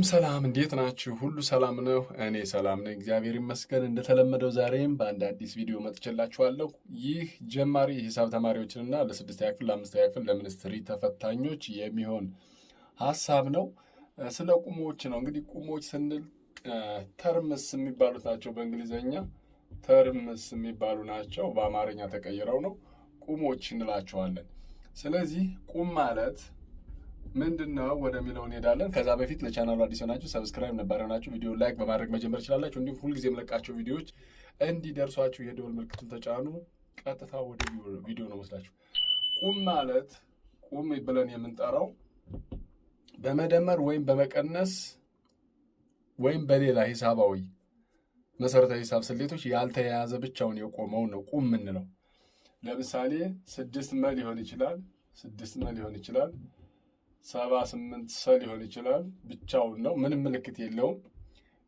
ሰላም እንዴት ናችሁ? ሁሉ ሰላም ነው? እኔ ሰላም ነኝ፣ እግዚአብሔር ይመስገን። እንደተለመደው ዛሬም በአንድ አዲስ ቪዲዮ መጥቼላችኋለሁ። ይህ ጀማሪ የሂሳብ ተማሪዎችንና ለስድስተኛ ክፍል ለአምስተኛ ክፍል ለሚኒስትሪ ተፈታኞች የሚሆን ሀሳብ ነው። ስለ ቁሞች ነው። እንግዲህ ቁሞች ስንል ተርምስ የሚባሉት ናቸው። በእንግሊዝኛ ተርምስ የሚባሉ ናቸው። በአማርኛ ተቀይረው ነው ቁሞች እንላቸዋለን። ስለዚህ ቁም ማለት ምንድነው ወደሚለው እንሄዳለን። ከዛ በፊት ለቻናሉ አዲስ ሆናችሁ ሰብስክራይብ ነበር ሆናችሁ ቪዲዮ ላይክ በማድረግ መጀመር ይችላላችሁ። እንዲሁም ሁልጊዜ የምለቃቸው ቪዲዮዎች እንዲደርሷችሁ የደወል ምልክቱን ተጫኑ። ቀጥታ ወደ ቪዲዮ ነው መስላችሁ። ቁም ማለት ቁም ብለን የምንጠራው በመደመር ወይም በመቀነስ ወይም በሌላ ሂሳባዊ መሰረታዊ ሂሳብ ስሌቶች ያልተያያዘ ብቻውን የቆመው ነው ቁም የምንለው። ለምሳሌ 6 ሊሆን ይችላል፣ 6 ሊሆን ይችላል፣ 78 ሊሆን ይችላል። ብቻውን ነው፣ ምንም ምልክት የለውም።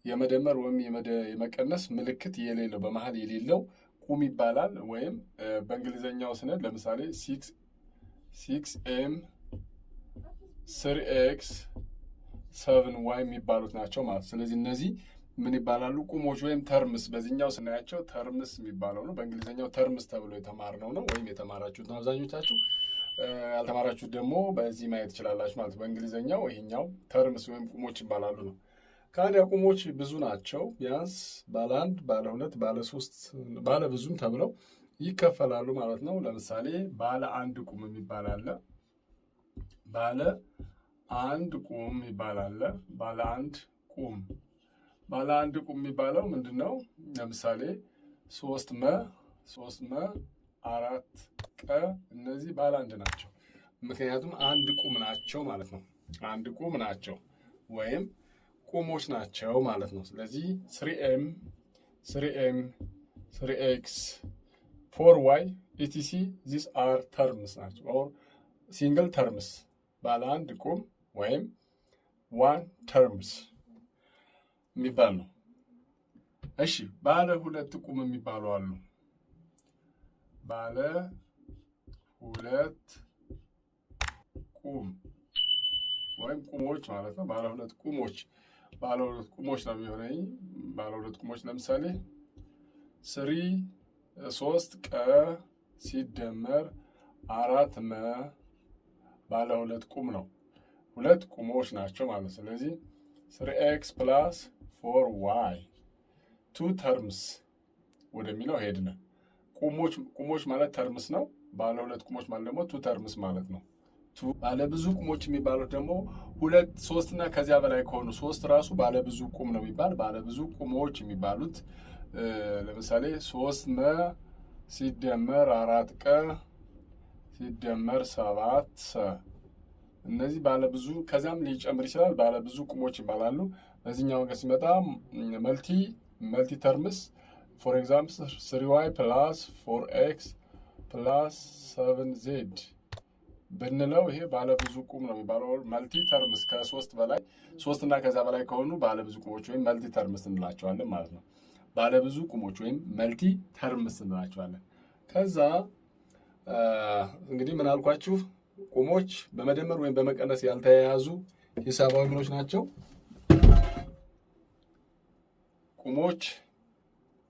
የመደመር ወይም የመቀነስ ምልክት የሌለው በመሀል የሌለው ቁም ይባላል። ወይም በእንግሊዘኛው ስንል ለምሳሌ 6m 3x 7y የሚባሉት ናቸው ማለት። ስለዚህ እነዚህ ምን ይባላሉ? ቁሞች ወይም ተርምስ። በዚህኛው ስናያቸው ተርምስ የሚባለው ነው። በእንግሊዝኛው ተርምስ ተብሎ የተማርነው ነው፣ ወይም የተማራችሁት ነው አብዛኞቻችሁ። ያልተማራችሁት ደግሞ በዚህ ማየት ትችላላችሁ ማለት። በእንግሊዝኛው ይሄኛው ተርምስ ወይም ቁሞች ይባላሉ ነው። ካዲያ ቁሞች ብዙ ናቸው። ቢያንስ ባለ 1፣ ባለ 2፣ ባለ 3፣ ባለ ብዙም ተብለው ይከፈላሉ ማለት ነው። ለምሳሌ ባለ 1 ቁም የሚባል አለ። ባለ 1 ቁም ይባላል። ባለ 1 ቁም ባለ 1 ቁም የሚባለው ምንድነው? ለምሳሌ 3 መ 4 ቀ እነዚህ ባለ 1 ናቸው። ምክንያቱም 1 ቁም ናቸው ማለት ነው። 1 ቁም ናቸው ወይም ቁሞች ናቸው ማለት ነው። ስለዚህ 3m 3x 4y etc these are terms ናቸው or single terms ባለ 1 ቁም ወይም one terms የሚባል ነው። እሺ ባለ 2 ቁም የሚባሉ አሉ። ባለ 2 ቁም ወይም ቁሞች ማለት ነው። ባለ 2 ቁሞች ነው የሚሆነኝ። ባለ 2 ቁሞች ለምሳሌ 3 ቀ ሲደመር 4 መ ባለ 2 ቁም ነው። 2 ቁሞች ናቸው ማለት። ስለዚህ 3x + 4y 2 ተርምስ ወደሚለው ሄድን። ቁሞች ማለት ተርምስ ነው። ባለ 2 ቁሞች ማለት ደግሞ 2 ተርምስ ማለት ነው። ባለ ብዙ ቁሞች የሚባሉት ደግሞ 2፣ 3 እና ከዚያ በላይ ከሆኑ 3 ራሱ ባለ ብዙ ቁም ነው የሚባል። ባለ ብዙ ቁሞች የሚባሉት ለምሳሌ 3 መ ሲደመር 4 ቀ ሲደመር 7 ሰ እነዚህ ባለ ብዙ፣ ከዚያም ሊጨምር ይችላል፣ ባለ ብዙ ቁሞች ይባላሉ። በዚህኛው ጋር ሲመጣ መልቲ ተርምስ ፎር ኤግዛምፕል 3y + 4x + 7z ብንለው ይሄ ባለ ብዙ ቁም ነው የሚባለው። መልቲ ተርምስ ከ3 በላይ 3 እና ከዛ በላይ ከሆኑ ባለ ብዙ ቁሞች ወይም መልቲ ተርምስ እንላቸዋለን ማለት ነው። ባለ ብዙ ቁሞች ወይም መልቲ ተርምስ እንላቸዋለን። ከዛ እንግዲህ ምን አልኳችሁ? ቁሞች በመደመር ወይም በመቀነስ ያልተያያዙ ሂሳባዊ ምኖች ናቸው።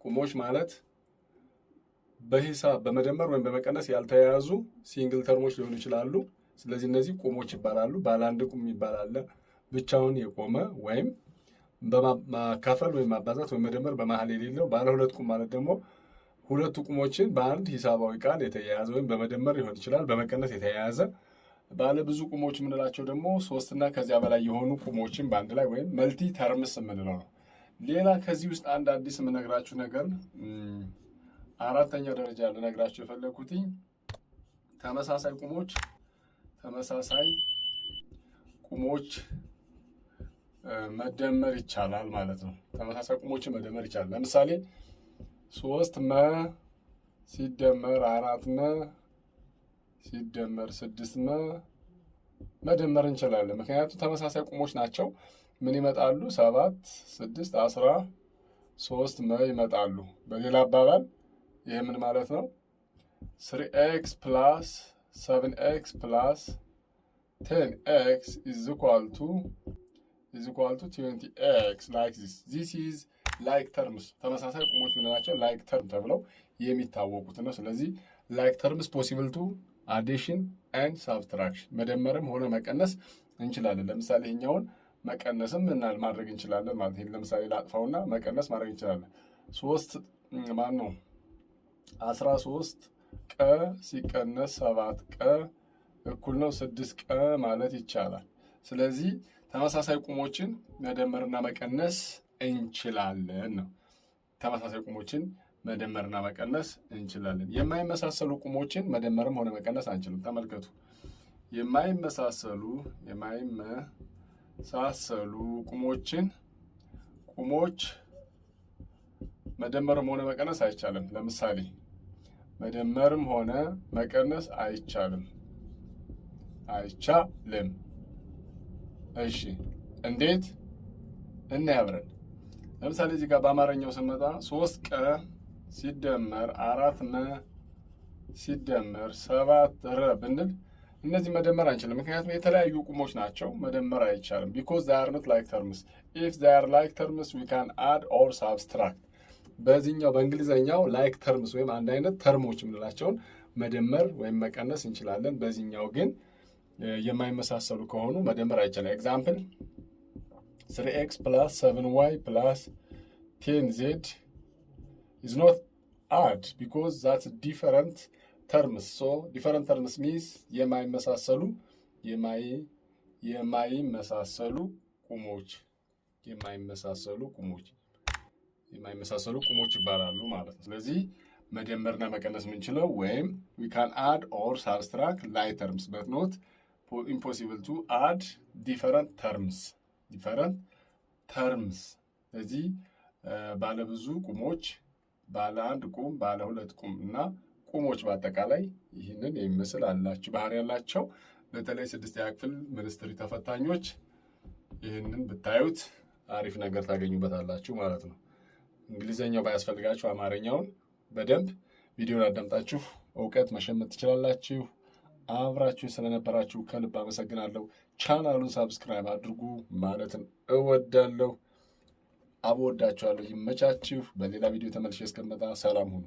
ቁሞች ማለት በሂሳብ በመደመር ወይም በመቀነስ ያልተያያዙ ሲንግል ተርሞች ሊሆኑ ይችላሉ። ስለዚህ እነዚህ ቁሞች ይባላሉ። ባለ 1 ቁም ይባላል፣ ብቻውን የቆመ ወይም በማካፈል ወይም ማባዛት ወይም መደመር በመሀል የሌለው። ባለ 2 ቁም ማለት ደግሞ 2 ቁሞችን በአንድ ሂሳባዊ ቃል የተያያዘ ወይም በመደመር ሊሆን ይችላል በመቀነስ የተያያዘ። ባለ ብዙ ቁሞች የምንላቸው ደግሞ 3 እና ከዚያ በላይ የሆኑ ቁሞችን በአንድ ላይ ወይም መልቲ ተርምስ የምንለው ነው። ሌላ ከዚህ ውስጥ አንድ አዲስ የምነግራችሁ ነገር 4ኛ ደረጃ ልነግራችሁ የፈለኩትኝ ተመሳሳይ ቁሞች መደመር ይቻላል ማለት ነው። ተመሳሳይ ቁሞችን መደመር ይቻላል። ለምሳሌ 3 መ ሲደመር 4 መ ሲደመር 6 መ መደመር እንችላለን። ምክንያቱም ተመሳሳይ ቁሞች ናቸው። ምን ይመጣሉ? 7፣ 6፣ 13 መ ይመጣሉ። በሌላ አባባል ይሄ ምን ማለት ነው? 3x + 7x + 10x is equal to is equal to 20x like this. This is like terms ተመሳሳይ ቁሞች ምንላቸው like term ተብለው የሚታወቁት ነው። ስለዚህ like terms possible to addition and subtraction መደመርም ሆነ መቀነስ እንችላለን። ለምሳሌ ይሄኛውን መቀነስም ማድረግ እንችላለን ማለት ነው። ለምሳሌ ላጥፋውና መቀነስ ማድረግ እንችላለን። 3 ማን ነው 13 ቀ ሲቀነስ 7 ቀ እኩል ነው 6 ቀ ማለት ይቻላል። ስለዚህ ተመሳሳይ ቁሞችን መደመርና መቀነስ እንችላለን ነው። ተመሳሳይ ቁሞችን መደመርና መቀነስ እንችላለን። የማይመሳሰሉ ቁሞችን መደመርም ሆነ መቀነስ አንችልም። ተመልከቱ። የማይመሳሰሉ ቁሞች መደመርም ሆነ መቀነስ አይቻልም። ለምሳሌ መደመርም ሆነ መቀነስ አይቻልም። እሺ እንዴት እናያብረን። ለምሳሌ እዚህ ጋር በአማርኛው ስንመጣ 3 ቀ ሲደመር 4 መ ሲደመር 7 ረ ብንል እነዚህ መደመር አንችልም። ምክንያቱም የተለያዩ ቁሞች ናቸው። መደመር አይቻልም። because they are not like terms. if they are like terms we can add or subtract. በዚህኛው በእንግሊዘኛው like terms ወይም አንድ አይነት ተርሞች የምንላቸውን መደመር ወይም መቀነስ እንችላለን። በዚህኛው ግን የማይመሳሰሉ ከሆኑ መደመር አይቻልም። ኤግዛምፕል 3x plus 7y plus 10z is not add because that's different terms. So different terms means የማይመሳሰሉ ቁሞች ይባላሉ ማለት ነው። ስለዚህ መደመርና መቀነስ የምንችለው ወይም we can add or subtract like terms but not impossible to add different terms. ስለዚህ ባለ ብዙ ቁሞች፣ ባለ አንድ ቁም፣ ባለ ሁለት ቁም እና ቁሞች በአጠቃላይ ይህንን የሚመስል አላቸው ባህሪ ያላቸው። በተለይ 6ኛ ክፍል ሚኒስትሪ ተፈታኞች ይህንን ብታዩት አሪፍ ነገር ታገኙበታላችሁ ማለት ነው። እንግሊዘኛው ባያስፈልጋችሁ አማርኛውን በደንብ ቪዲዮን አዳምጣችሁ እውቀት መሸመት ትችላላችሁ። አብራችሁ ስለነበራችሁ ከልብ አመሰግናለሁ። ቻናሉን ሳብስክራይብ አድርጉ ማለትን እወዳለሁ። አብወዳችኋለሁ። ይመቻችሁ። በሌላ ቪዲዮ ተመልሼ እስከመጣ ሰላም ሁኑ።